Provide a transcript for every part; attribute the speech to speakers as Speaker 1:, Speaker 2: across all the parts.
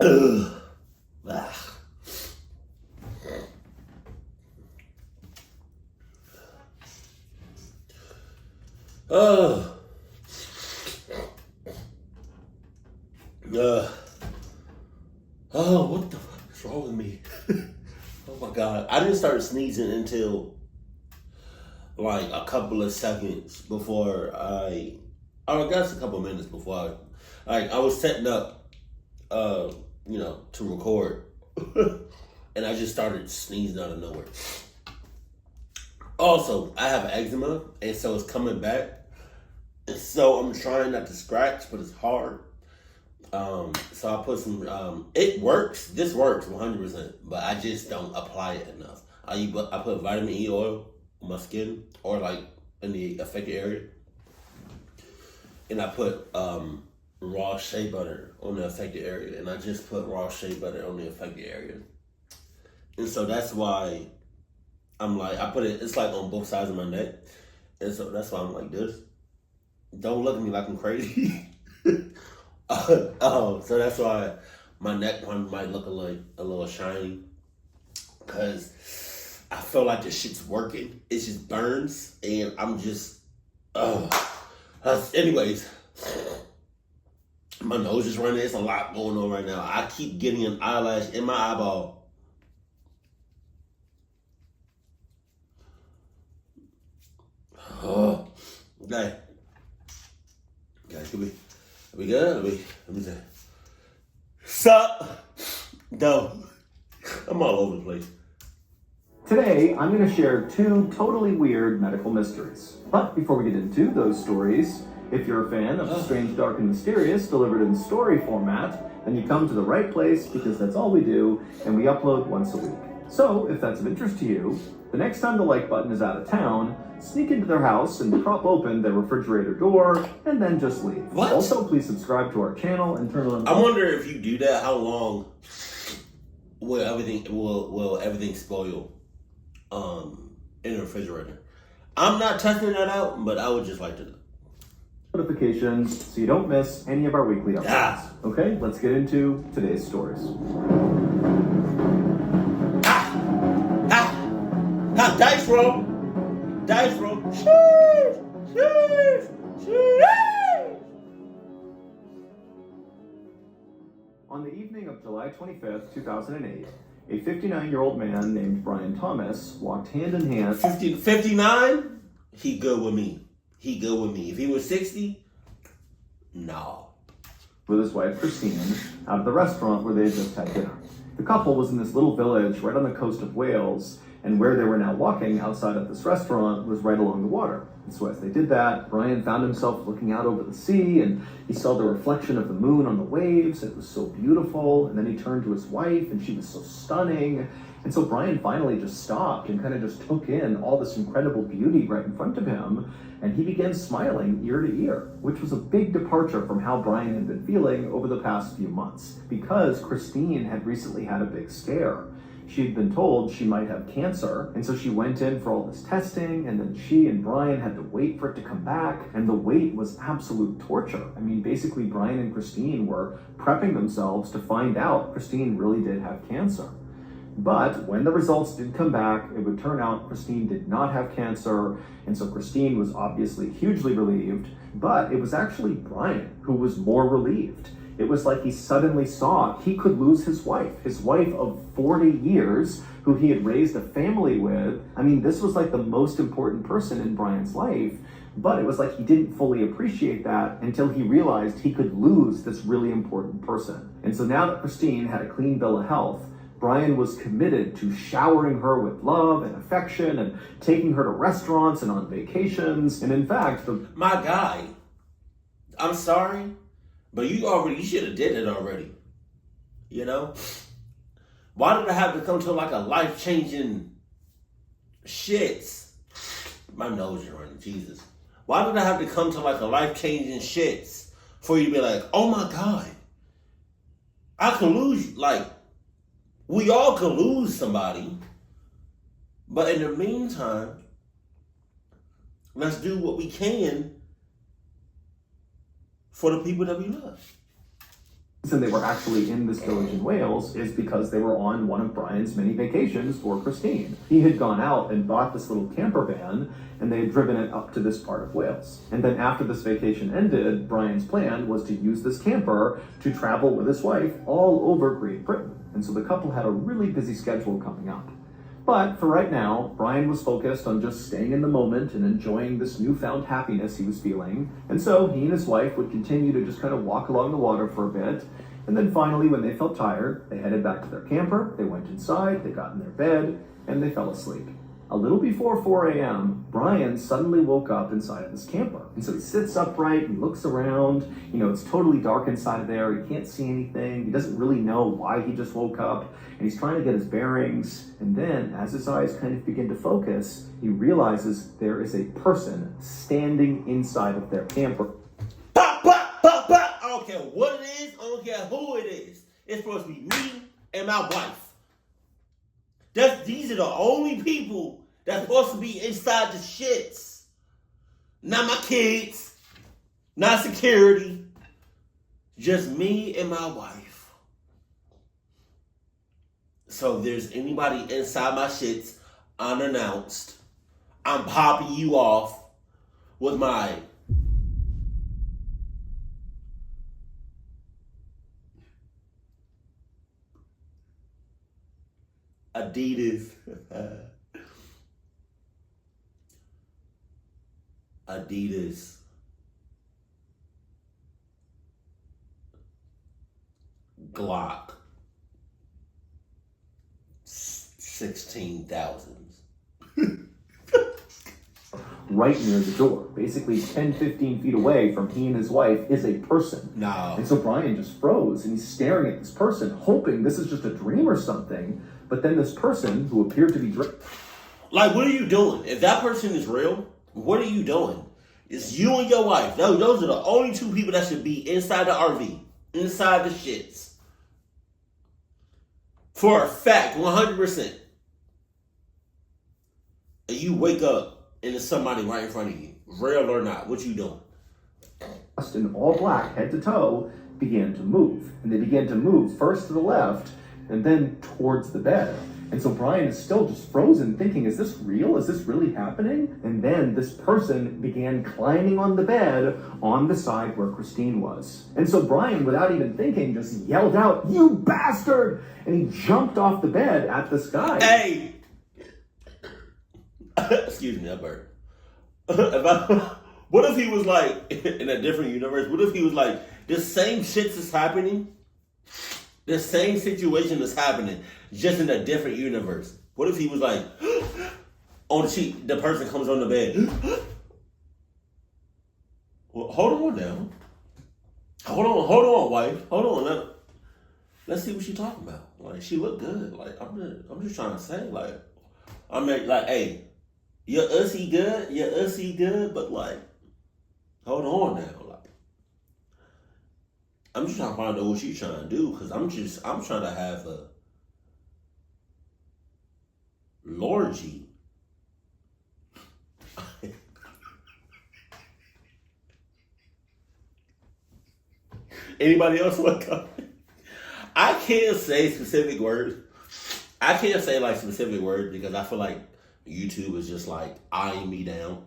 Speaker 1: Ugh. Ah. Oh. Oh, what the fuck is wrong with me? Oh my God. I didn't start sneezing until like a couple of seconds before I guess a couple of minutes before I was setting up, to record. And I just started sneezing out of nowhere. Also, I have eczema, and so it's coming back. And so I'm trying not to scratch, but it's hard. So I put some, it works. This works 100%, but I just don't apply it enough. I put vitamin E oil on my skin, or like in the affected area. And I put raw shea butter on the affected area. And I just put raw shea butter on the affected area. And so that's why I'm like, it's like on both sides of my neck. And so that's why I'm like this. Don't look at me like I'm crazy. So that's why my neck might look a little shiny. Because I feel like this shit's working. It just burns. And I'm just, anyways, my nose is running. There's a lot going on right now. I keep getting an eyelash in my eyeball. Oh, okay. Guys, are we good? Let me say. Sup? No. I'm all over the place.
Speaker 2: Today, I'm going to share 2 totally weird medical mysteries. But before we get into those stories, if you're a fan of Strange, Dark, and Mysterious delivered in story format, then you come to the right place because that's all we do, and we upload once a week. So, if that's of interest to you, the next time the like button is out of town, sneak into their house and prop open their refrigerator door, and then just leave.
Speaker 1: What?
Speaker 2: Also, please subscribe to our channel and turn on.
Speaker 1: I wonder if you do that, how long will everything spoil in the refrigerator? I'm not testing that out, but I would just like to know.
Speaker 2: Notifications so you don't miss any of our weekly updates. Okay, let's get into today's stories.
Speaker 1: Dice roll. Dice roll. Sheesh. Sheesh. Sheesh.
Speaker 2: On the evening of July 25th, 2008, a 59-year-old man named Brian Thomas walked hand in hand.
Speaker 1: 59? He good with me. He good with me. If he was 60, no.
Speaker 2: With his wife Christine out of the restaurant where they had just had dinner. The couple was in this little village right on the coast of Wales, and where they were now walking outside of this restaurant was right along the water. And so as they did that, Brian found himself looking out over the sea, and he saw the reflection of the moon on the waves. It was so beautiful. And then he turned to his wife, and she was so stunning. And so Brian finally just stopped and kind of just took in all this incredible beauty right in front of him. And he began smiling ear to ear, which was a big departure from how Brian had been feeling over the past few months, because Christine had recently had a big scare. She had been told she might have cancer, and so she went in for all this testing, and then she and Brian had to wait for it to come back, and the wait was absolute torture. I mean, basically Brian and Christine were prepping themselves to find out Christine really did have cancer. But when the results did come back, it would turn out Christine did not have cancer, and so Christine was obviously hugely relieved, but it was actually Brian who was more relieved. It was like he suddenly saw he could lose his wife of 40 years, who he had raised a family with. I mean, this was like the most important person in Brian's life, but it was like he didn't fully appreciate that until he realized he could lose this really important person. And so now that Christine had a clean bill of health, Brian was committed to showering her with love and affection and taking her to restaurants and on vacations. And in fact,
Speaker 1: my guy, I'm sorry, but you should have did it already. You know? Why did it have to come to like a life-changing shits? My nose is running, Jesus. Why did I have to come to like a life-changing shits for you to be like, oh my God, I could lose, like, we all could lose somebody. But in the meantime, let's do what we can for the people that we love.
Speaker 2: reason they were actually in this village in Wales is because they were on one of Brian's many vacations for Christine. He had gone out and bought this little camper van, and they had driven it up to this part of Wales. And then after this vacation ended, Brian's plan was to use this camper to travel with his wife all over Great Britain. And so the couple had a really busy schedule coming up. But for right now, Brian was focused on just staying in the moment and enjoying this newfound happiness he was feeling. And so he and his wife would continue to just kind of walk along the water for a bit. And then finally, when they felt tired, they headed back to their camper, they went inside, they got in their bed, and they fell asleep. A little before 4 a.m., Brian suddenly woke up inside of his camper. And so he sits upright and looks around. You know, it's totally dark inside of there. He can't see anything. He doesn't really know why he just woke up. And he's trying to get his bearings. And then, as his eyes kind of begin to focus, he realizes there is a person standing inside of their camper.
Speaker 1: Pop, pop, pop, pop. I don't care what it is. I don't care who it is. It's supposed to be me and my wife. These are the only people that's supposed to be inside the shits. Not my kids, not security, just me and my wife. So if there's anybody inside my shits unannounced, I'm popping you off with my Adidas Glock 16,000s.
Speaker 2: Right near the door, basically 10, 15 feet away from he and his wife, is a person.
Speaker 1: No.
Speaker 2: And so Brian just froze, and he's staring at this person, hoping this is just a dream or something. But then this person, who appeared to be
Speaker 1: like, what are you doing? If that person is real, what are you doing? It's you and your wife. Those are the only two people that should be inside the RV, inside the shits. For a fact, 100%. And you wake up and there's somebody right in front of you, real or not. What you doing?
Speaker 2: in all black, head to toe, began to move. And they began to move first to the left and then towards the bed. And so Brian is still just frozen, thinking, is this real? Is this really happening? And then this person began climbing on the bed on the side where Christine was. And so Brian, without even thinking, just yelled out, "You bastard!" And he jumped off the bed at this guy.
Speaker 1: Hey! Excuse me, I burped. What if he was like, in a different universe, what if he was like, this same shit is happening? The same situation is happening, just in a different universe. What if he was like, on the sheet, the person comes on the bed. Well, hold on now. Hold on, wife. Hold on. Let's see what she's talking about. Like, she look good. Like, I'm just trying to say, like, hey, your ussy good, but like, hold on now. I'm just trying to find out what she's trying to do, because I'm trying to have a lorgy. Anybody else want to come? I can't say specific words. I can't say like specific words because I feel like YouTube is just like eyeing me down.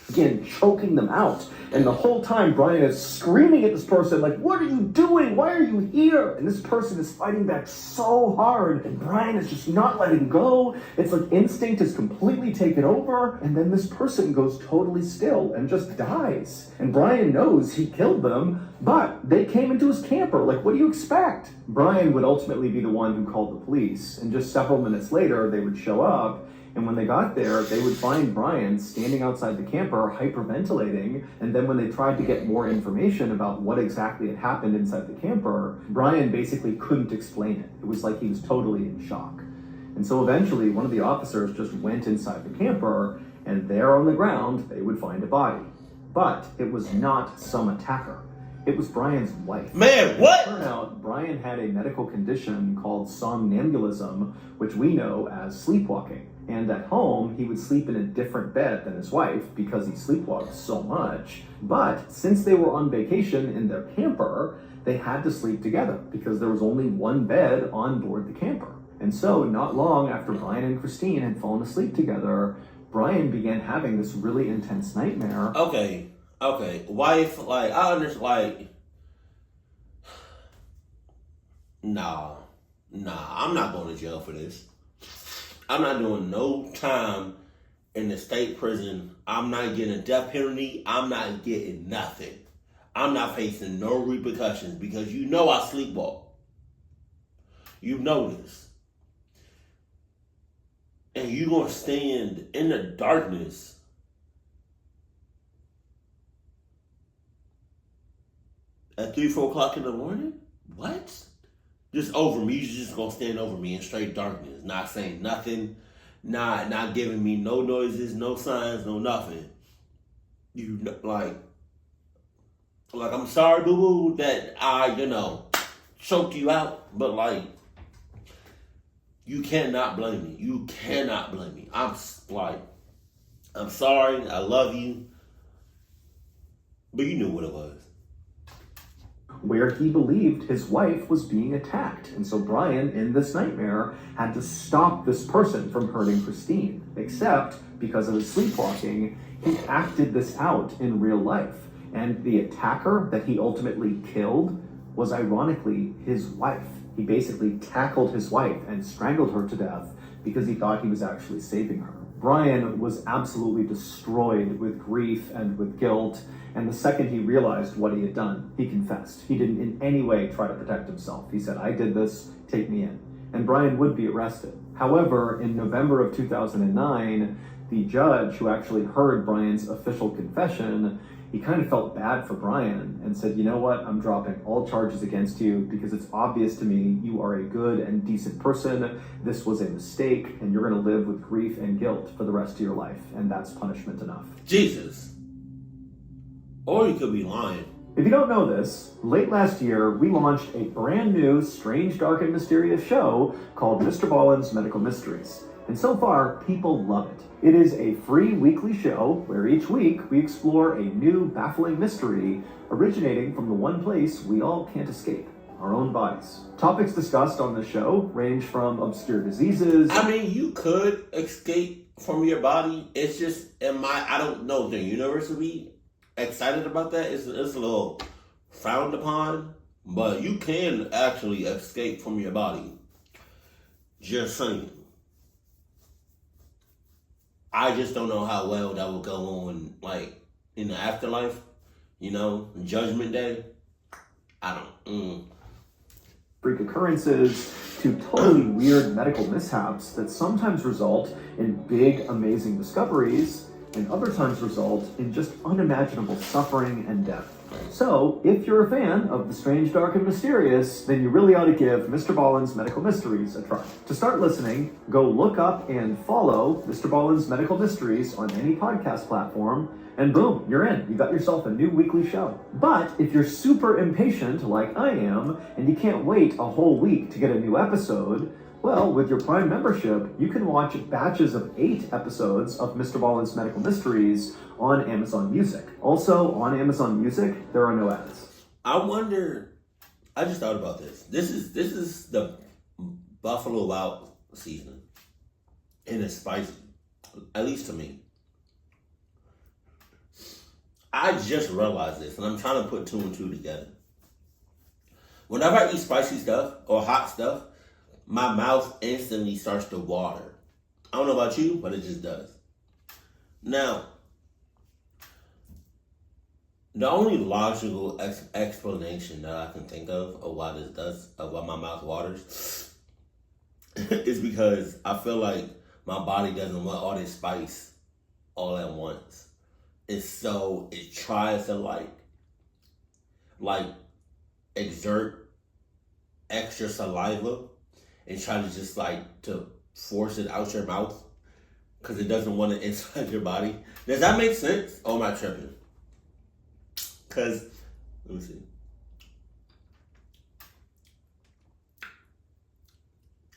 Speaker 2: Again, choking them out. And the whole time, Brian is screaming at this person, like, "What are you doing? Why are you here?" And this person is fighting back so hard, and Brian is just not letting go. It's like instinct is completely taken over, and then this person goes totally still and just dies. And Brian knows he killed them, but they came into his camper. Like, what do you expect? Brian would ultimately be the one who called the police, and just several minutes later, they would show up. And when they got there, they would find Brian standing outside the camper, hyperventilating. And then when they tried to get more information about what exactly had happened inside the camper, Brian basically couldn't explain it. It was like he was totally in shock. And so eventually, one of the officers just went inside the camper, and there on the ground, they would find a body. But it was not some attacker. It was Brian's wife.
Speaker 1: Man, what?
Speaker 2: It turned out Brian had a medical condition called somnambulism, which we know as sleepwalking. And at home, he would sleep in a different bed than his wife because he sleepwalked so much. But since they were on vacation in their camper, they had to sleep together because there was only one bed on board the camper. And so, not long after Brian and Christine had fallen asleep together, Brian began having this really intense nightmare.
Speaker 1: Okay. Wife, like, I understand, like, nah, I'm not going to jail for this. I'm not doing no time in the state prison. I'm not getting a death penalty. I'm not getting nothing. I'm not facing no repercussions because you know I sleepwalk. You know this. And you going to stand in the darkness at 3, 4 o'clock in the morning? What? Just over me. You just going to stand over me in straight darkness. Not saying nothing. Not giving me no noises, no signs, no nothing. You know, like I'm sorry, boo-boo, that I, choked you out. But, like, you cannot blame me. You cannot blame me. I'm sorry. I love you. But you knew what it was.
Speaker 2: Where he believed his wife was being attacked. And so Brian, in this nightmare, had to stop this person from hurting Christine. Except, because of his sleepwalking, he acted this out in real life. And the attacker that he ultimately killed was ironically his wife. He basically tackled his wife and strangled her to death because he thought he was actually saving her. Brian was absolutely destroyed with grief and with guilt, and the second he realized what he had done, he confessed. He didn't in any way try to protect himself. He said, "I did this, take me in." And Brian would be arrested. However, in November of 2009, the judge who actually heard Brian's official confession, he kind of felt bad for Brian and said, "You know what, I'm dropping all charges against you because it's obvious to me you are a good and decent person. This was a mistake and you're going to live with grief and guilt for the rest of your life, and that's punishment enough."
Speaker 1: Jesus. Or you could be lying.
Speaker 2: If you don't know this, late last year, we launched a brand new, strange, dark, and mysterious show called Mr. Ballen's Medical Mysteries. And so far, people love it. It is a free weekly show where each week we explore a new, baffling mystery originating from the one place we all can't escape, our own bodies. Topics discussed on the show range from obscure diseases.
Speaker 1: I mean, you could escape from your body. It's just, I don't know, the universe would be excited about that. It's a little frowned upon, but you can actually escape from your body. Just saying. I just don't know how well that will go on, like, in the afterlife, Judgment Day. I don't.
Speaker 2: Freak occurrences to totally weird medical mishaps that sometimes result in big, amazing discoveries and other times result in just unimaginable suffering and death. So, if you're a fan of the strange, dark, and mysterious, then you really ought to give Mr. Ballen's Medical Mysteries a try. To start listening, go look up and follow Mr. Ballen's Medical Mysteries on any podcast platform, and boom, you're in. You got yourself a new weekly show. But if you're super impatient, like I am, and you can't wait a whole week to get a new episode, well, with your Prime membership, you can watch batches of 8 episodes of Mr. Ballen's Medical Mysteries on Amazon Music. Also, on Amazon Music, there are no ads.
Speaker 1: I wonder, I just thought about this. This is the Buffalo Wild season. And it's spicy, at least to me. I just realized this, and I'm trying to put 2 and 2 together. Whenever I eat spicy stuff or hot stuff, my mouth instantly starts to water. I don't know about you, but it just does. Now, the only logical explanation that I can think of why this does, of why my mouth waters, is because I feel like my body doesn't want all this spice all at once. And so it tries to like exert extra saliva and try to just to force it out your mouth because it doesn't want it inside your body. Does that make sense? Or am I tripping? Because, let me see.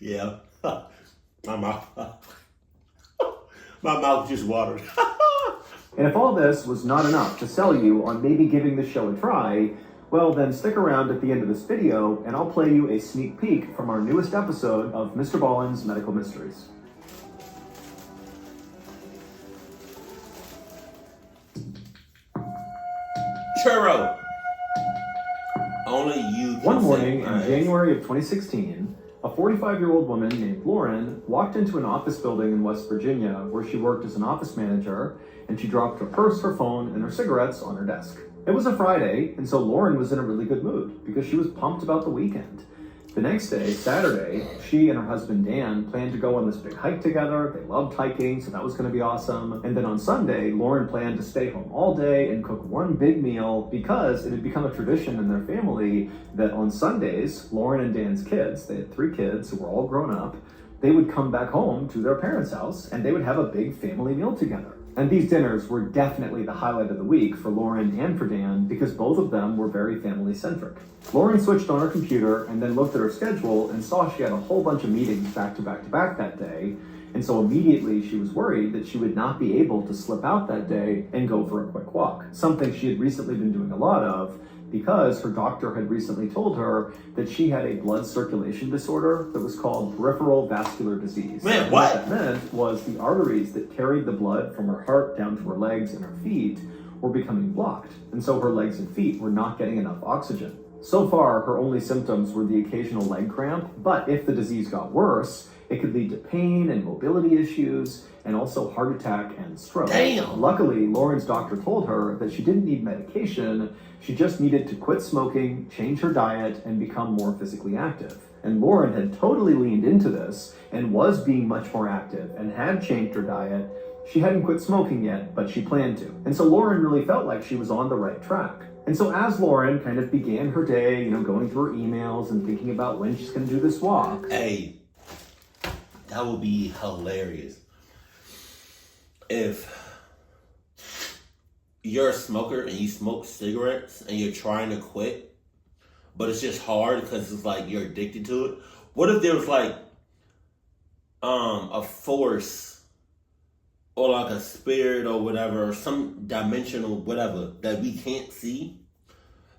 Speaker 1: Yeah. My mouth. My mouth just watered.
Speaker 2: And if all this was not enough to sell you on maybe giving the show a try, well then stick around at the end of this video and I'll play you a sneak peek from our newest episode of Mr. Ballen's Medical Mysteries.
Speaker 1: Churro. Only you can
Speaker 2: One morning
Speaker 1: say
Speaker 2: in
Speaker 1: nice.
Speaker 2: January of 2016, a 45-year-old woman named Lauren walked into an office building in West Virginia where she worked as an office manager, and she dropped her purse, her phone, and her cigarettes on her desk. It was a Friday, and so Lauren was in a really good mood because she was pumped about the weekend. The next day, Saturday, she and her husband Dan planned to go on this big hike together. They loved hiking, so that was going to be awesome. And then on Sunday, Lauren planned to stay home all day and cook one big meal because it had become a tradition in their family that on Sundays, Lauren and Dan's kids, they had 3 kids who were all grown up, they would come back home to their parents' house and they would have a big family meal together. And these dinners were definitely the highlight of the week for Lauren and for Dan because both of them were very family-centric. Lauren switched on her computer and then looked at her schedule and saw she had a whole bunch of meetings back to back to back that day. And so immediately she was worried that she would not be able to slip out that day and go for a quick walk, something she had recently been doing a lot of because her doctor had recently told her that she had a blood circulation disorder that was called peripheral vascular disease.
Speaker 1: Man, what?
Speaker 2: What that meant was the arteries that carried the blood from her heart down to her legs and her feet were becoming blocked, and so her legs and feet were not getting enough oxygen. So far, her only symptoms were the occasional leg cramp, but if the disease got worse, it could lead to pain and mobility issues, and also heart attack and stroke.
Speaker 1: Damn.
Speaker 2: Luckily, Lauren's doctor told her that she didn't need medication, she just needed to quit smoking, change her diet, and become more physically active. And Lauren had totally leaned into this and was being much more active and had changed her diet. She hadn't quit smoking yet, but she planned to. And so Lauren really felt like she was on the right track. And so as Lauren kind of began her day, going through her emails and thinking about when she's going to do this walk.
Speaker 1: Hey, that would be hilarious. If you're a smoker and you smoke cigarettes and you're trying to quit, but it's just hard because it's like you're addicted to it. What if there was like a force or like a spirit or whatever, or some dimensional whatever that we can't see,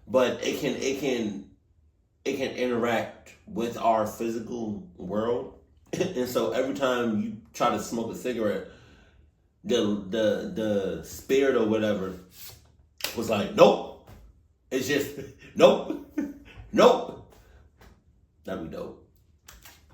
Speaker 1: but it can interact with our physical world. And so every time you try to smoke a cigarette, the spirit or whatever was like, nope. It's just nope. Nope. That'd be dope.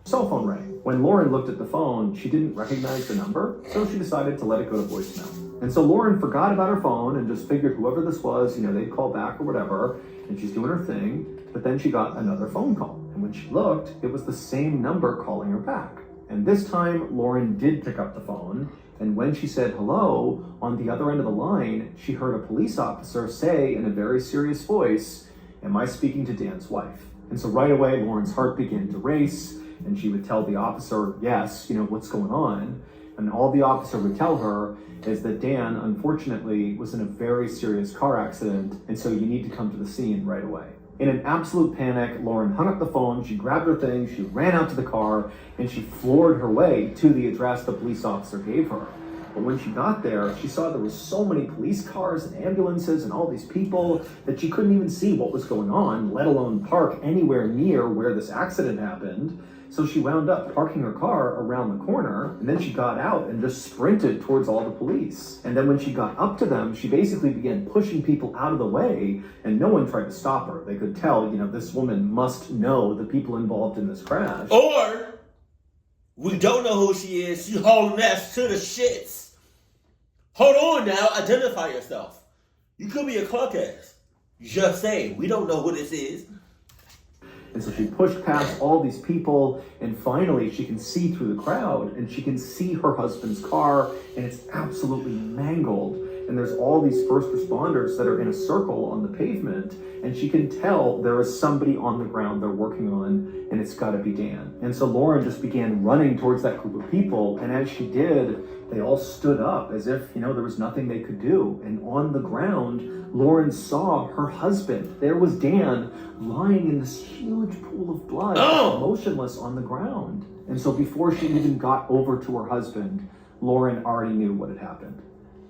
Speaker 2: Cell phone rang. When Lauren looked at the phone, she didn't recognize the number, so she decided to let it go to voicemail. And so Lauren forgot about her phone and just figured whoever this was, they'd call back or whatever, and she's doing her thing. But then she got another phone call. And when she looked, it was the same number calling her back. And this time, Lauren did pick up the phone. And when she said hello, on the other end of the line, she heard a police officer say in a very serious voice, "Am I speaking to Dan's wife?" And so right away, Lauren's heart began to race, and she would tell the officer, yes, what's going on? And all the officer would tell her is that Dan, unfortunately, was in a very serious car accident, and so you need to come to the scene right away. In an absolute panic, Lauren hung up the phone, she grabbed her things, she ran out to the car, and she floored her way to the address the police officer gave her. But when she got there, she saw there were so many police cars and ambulances and all these people that she couldn't even see what was going on, let alone park anywhere near where this accident happened. So she wound up parking her car around the corner, and then she got out and just sprinted towards all the police. And then when she got up to them, she basically began pushing people out of the way, and no one tried to stop her. They could tell, this woman must know the people involved in this crash.
Speaker 1: Or we don't know who she is. She's hauling ass to the shits. Hold on now. Identify yourself. You could be a clock ass. Just saying. We don't know who this is.
Speaker 2: And so she pushed past all these people, and finally she can see through the crowd, and she can see her husband's car, and it's absolutely mangled. And there's all these first responders that are in a circle on the pavement, and she can tell there is somebody on the ground they're working on, and it's gotta be Dan. And so Lauren just began running towards that group of people, and as she did, they all stood up as if, there was nothing they could do. And on the ground, Lauren saw her husband. There was Dan lying in this huge pool of blood, motionless on the ground. And so before she even got over to her husband, Lauren already knew what had happened.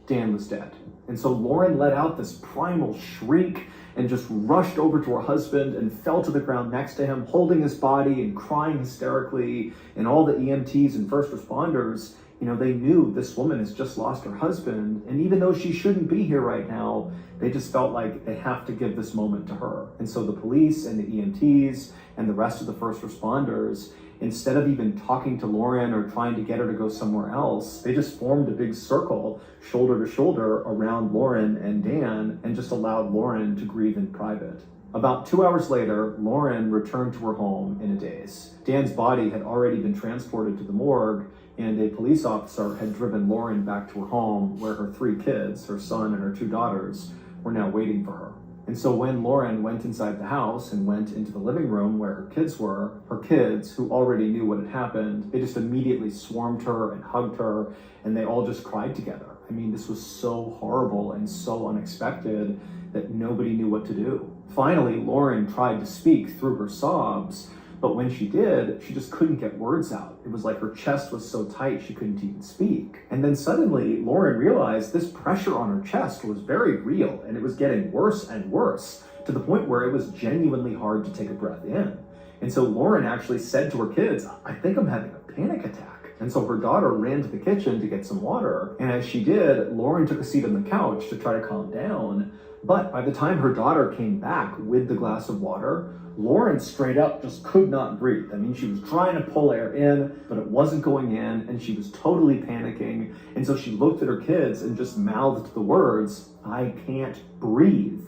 Speaker 2: Dan was dead. And so Lauren let out this primal shriek and just rushed over to her husband and fell to the ground next to him, holding his body and crying hysterically. And all the EMTs and first responders, they knew this woman has just lost her husband. And even though she shouldn't be here right now, they just felt like they have to give this moment to her. And so the police and the EMTs and the rest of the first responders, instead of even talking to Lauren or trying to get her to go somewhere else, they just formed a big circle, shoulder to shoulder, around Lauren and Dan, and just allowed Lauren to grieve in private. About 2 hours later, Lauren returned to her home in a daze. Dan's body had already been transported to the morgue, and a police officer had driven Lauren back to her home, where her 3 kids, her son and her 2 daughters, were now waiting for her. And so when Lauren went inside the house and went into the living room where her kids were, her kids, who already knew what had happened, they just immediately swarmed her and hugged her, and they all just cried together. I mean, this was so horrible and so unexpected that nobody knew what to do. Finally, Lauren tried to speak through her sobs, but when she did, she just couldn't get words out. It was like her chest was so tight she couldn't even speak. And then suddenly, Lauren realized this pressure on her chest was very real, and it was getting worse and worse, to the point where it was genuinely hard to take a breath in. And so Lauren actually said to her kids, "I think I'm having a panic attack." And so her daughter ran to the kitchen to get some water. And as she did, Lauren took a seat on the couch to try to calm down. But by the time her daughter came back with the glass of water, Lauren straight up just could not breathe. I mean, she was trying to pull air in, but it wasn't going in, and she was totally panicking. And so she looked at her kids and just mouthed the words, "I can't breathe."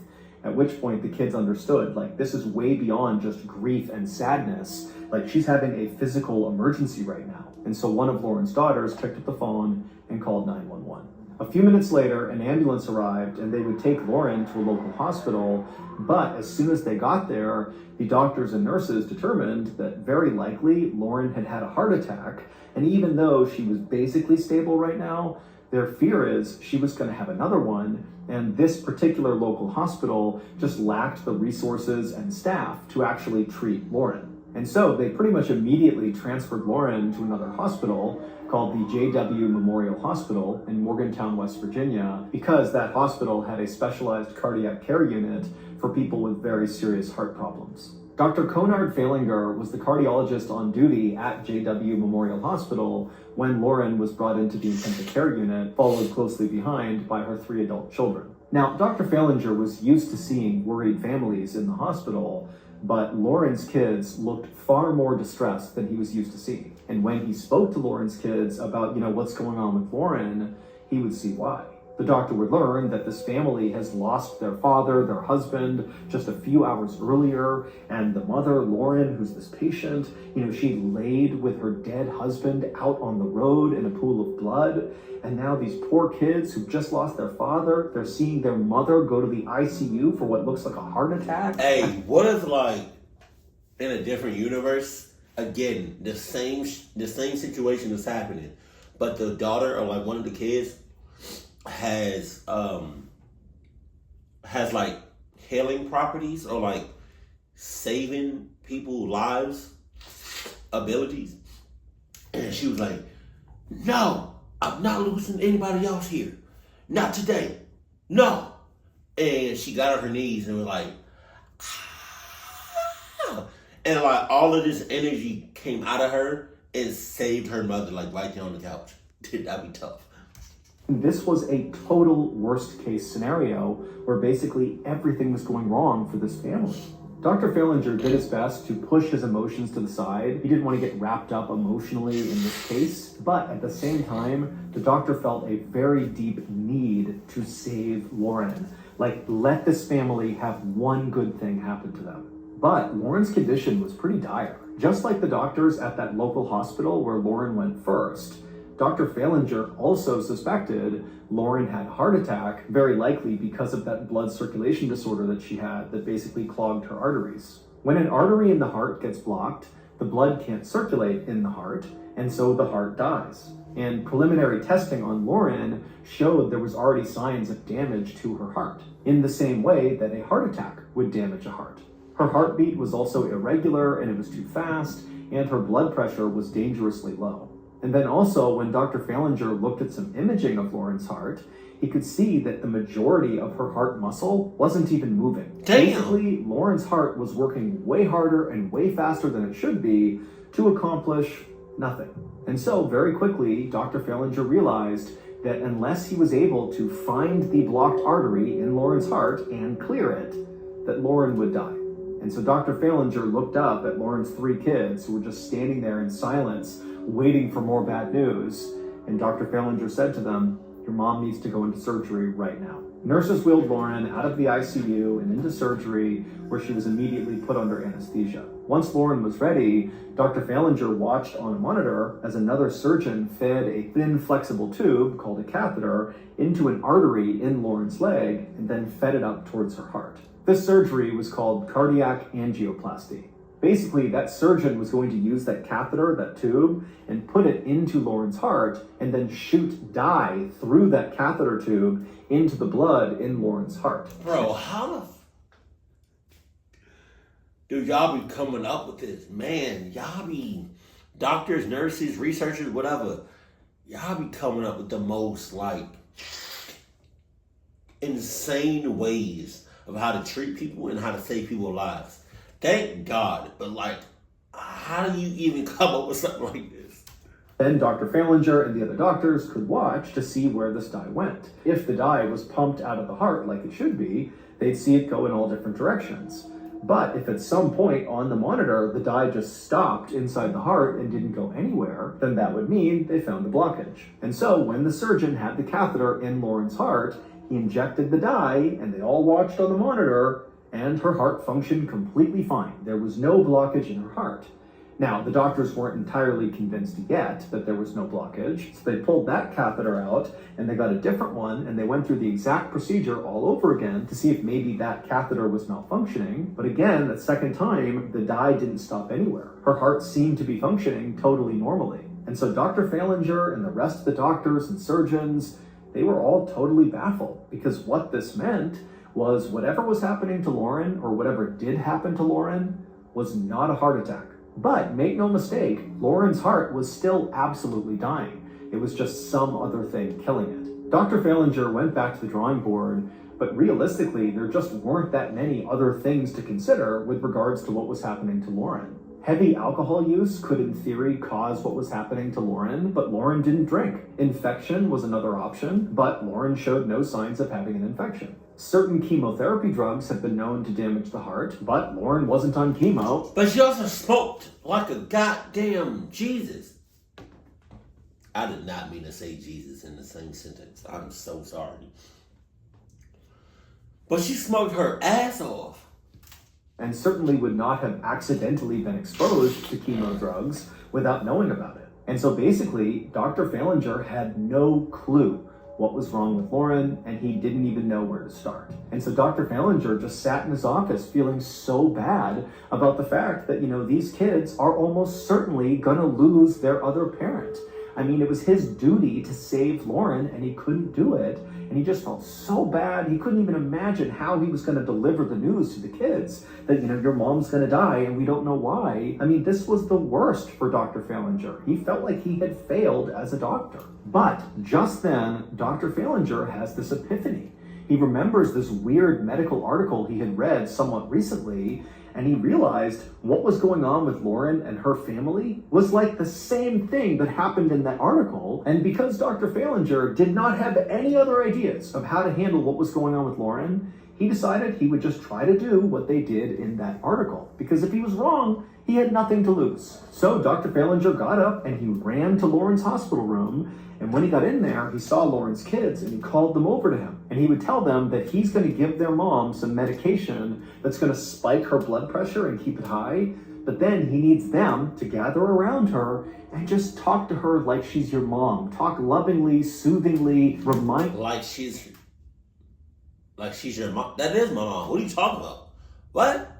Speaker 2: At which point the kids understood, like, this is way beyond just grief and sadness. Like, she's having a physical emergency right now. And so one of Lauren's daughters picked up the phone and called 911. A few minutes later, an ambulance arrived and they would take Lauren to a local hospital. But as soon as they got there, the doctors and nurses determined that very likely Lauren had had a heart attack. And even though she was basically stable right now, their fear is she was going to have another one. And this particular local hospital just lacked the resources and staff to actually treat Lauren. And so they pretty much immediately transferred Lauren to another hospital called the JW Memorial Hospital in Morgantown, West Virginia, because that hospital had a specialized cardiac care unit for people with very serious heart problems. Dr. Conard Falinger was the cardiologist on duty at JW Memorial Hospital when Lauren was brought into the intensive care unit, followed closely behind by her 3 adult children. Now, Dr. Falinger was used to seeing worried families in the hospital, but Lauren's kids looked far more distressed than he was used to seeing. And when he spoke to Lauren's kids about, what's going on with Lauren, he would see why. The doctor would learn that this family has lost their father, their husband, just a few hours earlier, and the mother, Lauren, who's this patient, she laid with her dead husband out on the road in a pool of blood, and now these poor kids who just lost their father, they're seeing their mother go to the ICU for what looks like a heart attack.
Speaker 1: Hey, what if, in a different universe, again, the same situation is happening, but the daughter or, one of the kids has healing properties or saving people's lives abilities, and she was like, "No, I'm not losing anybody else here, not today, no." And she got on her knees and was like, "Ah!" And all of this energy came out of her and saved her mother right there on the couch. That'd be tough.
Speaker 2: This was a total worst case scenario where basically everything was going wrong for this family. Dr. Falinger did his best to push his emotions to the side. He didn't want to get wrapped up emotionally in this case, but at the same time, the doctor felt a very deep need to save Lauren. Let this family have one good thing happen to them. But Lauren's condition was pretty dire. Just like the doctors at that local hospital where Lauren went first, Dr. Falinger also suspected Lauren had a heart attack, very likely because of that blood circulation disorder that she had that basically clogged her arteries. When an artery in the heart gets blocked, the blood can't circulate in the heart, and so the heart dies. And preliminary testing on Lauren showed there was already signs of damage to her heart, in the same way that a heart attack would damage a heart. Her heartbeat was also irregular, and it was too fast, and her blood pressure was dangerously low. And then also, when Dr. Falinger looked at some imaging of Lauren's heart, he could see that the majority of her heart muscle wasn't even moving.
Speaker 1: Damn.
Speaker 2: Basically, Lauren's heart was working way harder and way faster than it should be to accomplish nothing. And so, very quickly, Dr. Falinger realized that unless he was able to find the blocked artery in Lauren's heart and clear it, that Lauren would die. And so Dr. Falinger looked up at Lauren's 3 kids who were just standing there in silence, waiting for more bad news. And Dr. Falinger said to them, "Your mom needs to go into surgery right now." Nurses wheeled Lauren out of the ICU and into surgery, where she was immediately put under anesthesia. Once Lauren was ready, Dr. Falinger watched on a monitor as another surgeon fed a thin, flexible tube called a catheter into an artery in Lauren's leg and then fed it up towards her heart. This surgery was called cardiac angioplasty. Basically, that surgeon was going to use that catheter, that tube, and put it into Lauren's heart and then shoot dye through that catheter tube into the blood in Lauren's heart.
Speaker 1: Bro, how the do y'all be coming up with this? Man, y'all be doctors, nurses, researchers, whatever. Y'all be coming up with the most, like, insane ways of how to treat people and how to save people's lives. Thank God, but like, how do you even come up with something like this?
Speaker 2: Then Dr. Falinger and the other doctors could watch to see where this dye went. If the dye was pumped out of the heart like it should be, they'd see it go in all different directions. But if at some point on the monitor the dye just stopped inside the heart and didn't go anywhere, then that would mean they found the blockage. And so when the surgeon had the catheter in Lauren's heart, he injected the dye and they all watched on the monitor, and her heart functioned completely fine. There was no blockage in her heart. Now, the doctors weren't entirely convinced yet that there was no blockage, so they pulled that catheter out and they got a different one and they went through the exact procedure all over again to see if maybe that catheter was malfunctioning. But again, that second time, the dye didn't stop anywhere. Her heart seemed to be functioning totally normally. And so Dr. Falinger and the rest of the doctors and surgeons, they were all totally baffled, because what this meant was whatever was happening to Lauren, or whatever did happen to Lauren, was not a heart attack. But make no mistake, Lauren's heart was still absolutely dying. It was just some other thing killing it. Dr. Falinger went back to the drawing board, but realistically, there just weren't that many other things to consider with regards to what was happening to Lauren. Heavy alcohol use could in theory cause what was happening to Lauren, but Lauren didn't drink. Infection was another option, but Lauren showed no signs of having an infection. Certain chemotherapy drugs have been known to damage the heart, but Lauren wasn't on chemo.
Speaker 1: But she also smoked like a goddamn Jesus. I did not mean to say Jesus in the same sentence. I'm so sorry. But she smoked her ass off.
Speaker 2: And certainly would not have accidentally been exposed to chemo drugs without knowing about it. And so basically, Dr. Falinger had no clue what was wrong with Lauren, and he didn't even know where to start. And so Dr. Falinger just sat in his office feeling so bad about the fact that, these kids are almost certainly gonna lose their other parent. I mean, it was his duty to save Lauren, and he couldn't do it. And he just felt so bad. He couldn't even imagine how he was going to deliver the news to the kids that, your mom's going to die and we don't know why. I mean, this was the worst for Dr. Falinger. He felt like he had failed as a doctor. But just then, Dr. Falinger has this epiphany. He remembers this weird medical article he had read somewhat recently, and he realized what was going on with Lauren and her family was like the same thing that happened in that article. And because Dr. Falinger did not have any other ideas of how to handle what was going on with Lauren, he decided he would just try to do what they did in that article. Because if he was wrong, he had nothing to lose. So Dr. Falinger got up and he ran to Lauren's hospital room. And when he got in there, he saw Lauren's kids and he called them over to him. And he would tell them that he's going to give their mom some medication that's going to spike her blood pressure and keep it high. But then he needs them to gather around her and just talk to her like she's your mom. Talk lovingly, soothingly,
Speaker 1: Like she's your mom. That is my mom. What are you talking about? What?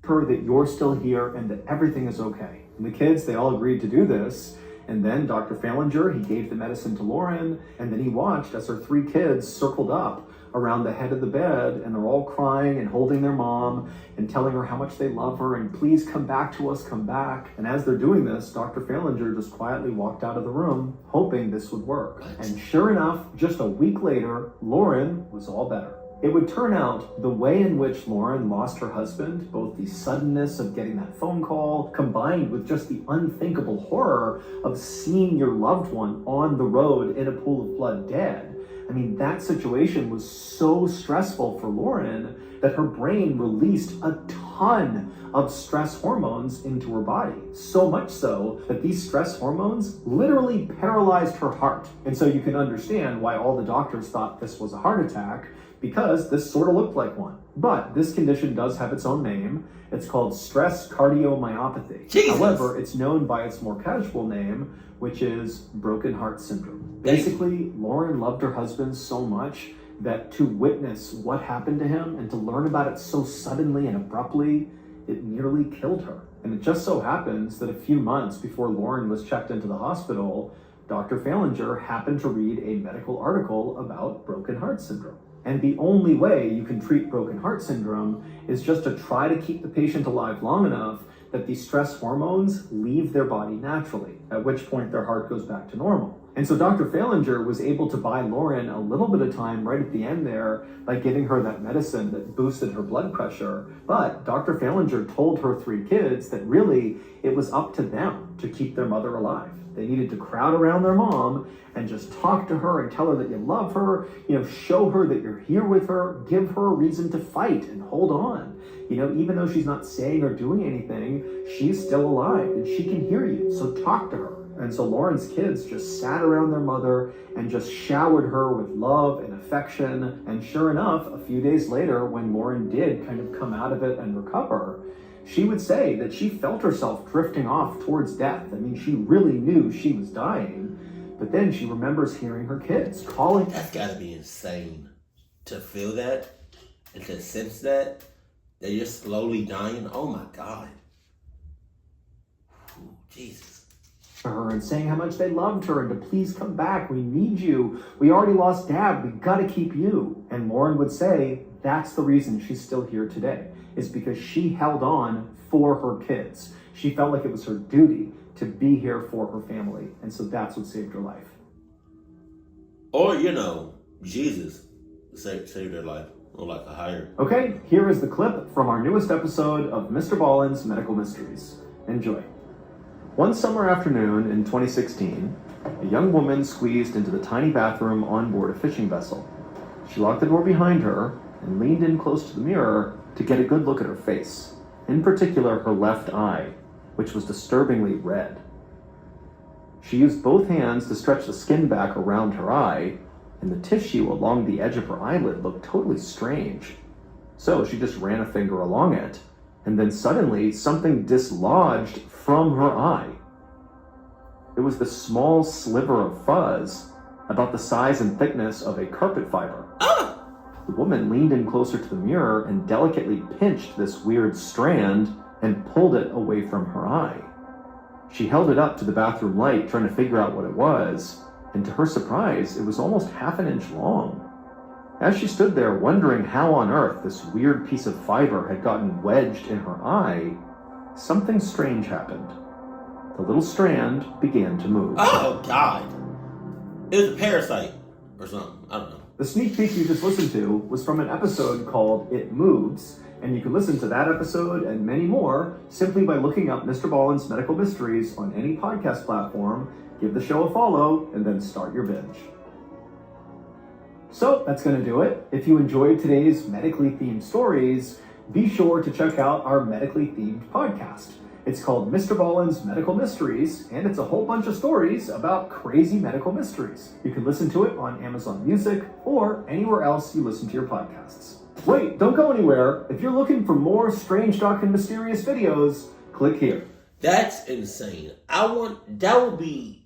Speaker 2: Her that you're still here and that everything is okay. And the kids, they all agreed to do this. And then Dr. Falinger, he gave the medicine to Lauren, and then he watched as her 3 kids circled up around the head of the bed, and they're all crying and holding their mom and telling her how much they love her and please come back to us, come back. And as they're doing this, Dr. Falinger just quietly walked out of the room, hoping this would work. And sure enough, just a week later, Lauren was all better. It would turn out the way in which Lauren lost her husband, both the suddenness of getting that phone call, combined with just the unthinkable horror of seeing your loved one on the road in a pool of blood dead. I mean, that situation was so stressful for Lauren that her brain released a ton of stress hormones into her body. So much so that these stress hormones literally paralyzed her heart. And so you can understand why all the doctors thought this was a heart attack, because this sort of looked like one. But this condition does have its own name. It's called stress cardiomyopathy.
Speaker 1: Jesus.
Speaker 2: However, it's known by its more casual name, which is broken heart syndrome. Basically, Lauren loved her husband so much that to witness what happened to him and to learn about it so suddenly and abruptly, it nearly killed her. And it just so happens that a few months before Lauren was checked into the hospital, Dr. Falinger happened to read a medical article about broken heart syndrome. And the only way you can treat broken heart syndrome is just to try to keep the patient alive long enough that these stress hormones leave their body naturally, at which point their heart goes back to normal. And so Dr. Falinger was able to buy Lauren a little bit of time right at the end there by giving her that medicine that boosted her blood pressure. But Dr. Falinger told her 3 kids that really it was up to them to keep their mother alive. They needed to crowd around their mom and just talk to her and tell her that you love her, show her that you're here with her, give her a reason to fight and hold on. Even though she's not saying or doing anything, she's still alive and she can hear you, so talk to her. And so Lauren's kids just sat around their mother and just showered her with love and affection. And sure enough, a few days later, when Lauren did kind of come out of it and recover, she would say that she felt herself drifting off towards death. I mean, she really knew she was dying, but then she remembers hearing her kids calling.
Speaker 1: That's gotta be insane to feel that and to sense that you're slowly dying. Oh my God. Ooh, Jesus.
Speaker 2: Her and saying how much they loved her and to please come back. We need you. We already lost Dad. We gotta keep you. And Lauren would say that's the reason she's still here today, is because she held on for her kids. She felt like it was her duty to be here for her family. And so that's what saved her life.
Speaker 1: Or, Jesus saved their life. Or like a higher.
Speaker 2: Okay, here is the clip from our newest episode of Mr. Ballen's Medical Mysteries. Enjoy. One summer afternoon in 2016, a young woman squeezed into the tiny bathroom on board a fishing vessel. She locked the door behind her and leaned in close to the mirror to get a good look at her face, in particular her left eye, which was disturbingly red. She used both hands to stretch the skin back around her eye, and the tissue along the edge of her eyelid looked totally strange. So she just ran a finger along it, and then suddenly something dislodged from her eye. It was this small sliver of fuzz, about the size and thickness of a carpet fiber. The woman leaned in closer to the mirror and delicately pinched this weird strand and pulled it away from her eye. She held it up to the bathroom light, trying to figure out what it was, and to her surprise, it was almost half an inch long. As she stood there wondering how on earth this weird piece of fiber had gotten wedged in her eye, something strange happened. The little strand began to move.
Speaker 1: Oh, God. It was a parasite or something. I don't know.
Speaker 2: The sneak peek you just listened to was from an episode called It Moves, and you can listen to that episode and many more simply by looking up Mr. Ballen's Medical Mysteries on any podcast platform, give the show a follow, and then start your binge. So that's going to do it. If you enjoyed today's medically themed stories, be sure to check out our medically themed podcast. It's called Mr. Ballen's Medical Mysteries, and it's a whole bunch of stories about crazy medical mysteries. You can listen to it on Amazon Music or anywhere else you listen to your podcasts. Wait, don't go anywhere. If you're looking for more strange, dark, and mysterious videos, click here.
Speaker 1: That's insane. That would be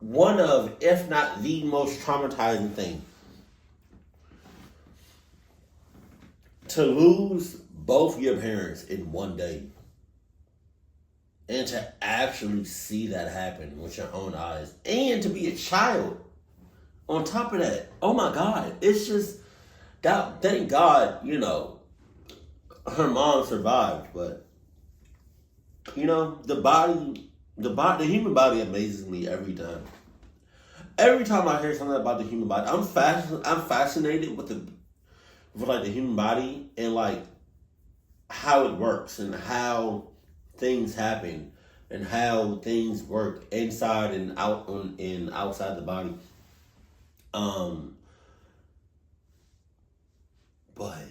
Speaker 1: one of, if not the most traumatizing thing. To lose both your parents in one day. And to actually see that happen with your own eyes. And to be a child. on top of that, oh my God, it's just that. Thank God, her mom survived, but the human body amazes me every time. Every time I hear something about the human body, I'm fascinated with the human body and like how it works and how things happen and how things work inside and outside the body. But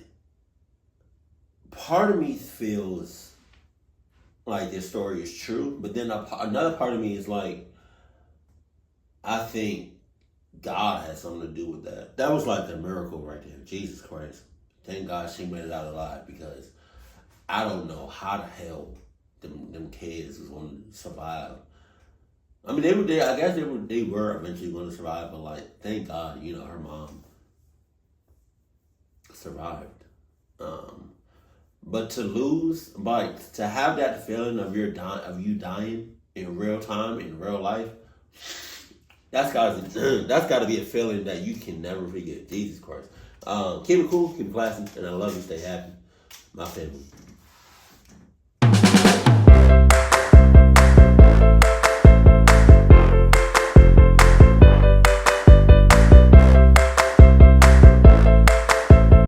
Speaker 1: part of me feels like this story is true, but then another part of me is like, I think God has something to do with that. That was like the miracle right there. Jesus Christ. Thank God she made it out alive, because I don't know how the hell them kids was going to survive. I mean, I guess they were eventually going to survive, but like, thank God, her mom survived. But to have that feeling of you dying in real time, in real life, that's gotta be a feeling that you can never forget. Jesus Christ. Keep it cool, keep it classy, and I love you. Stay happy, my family.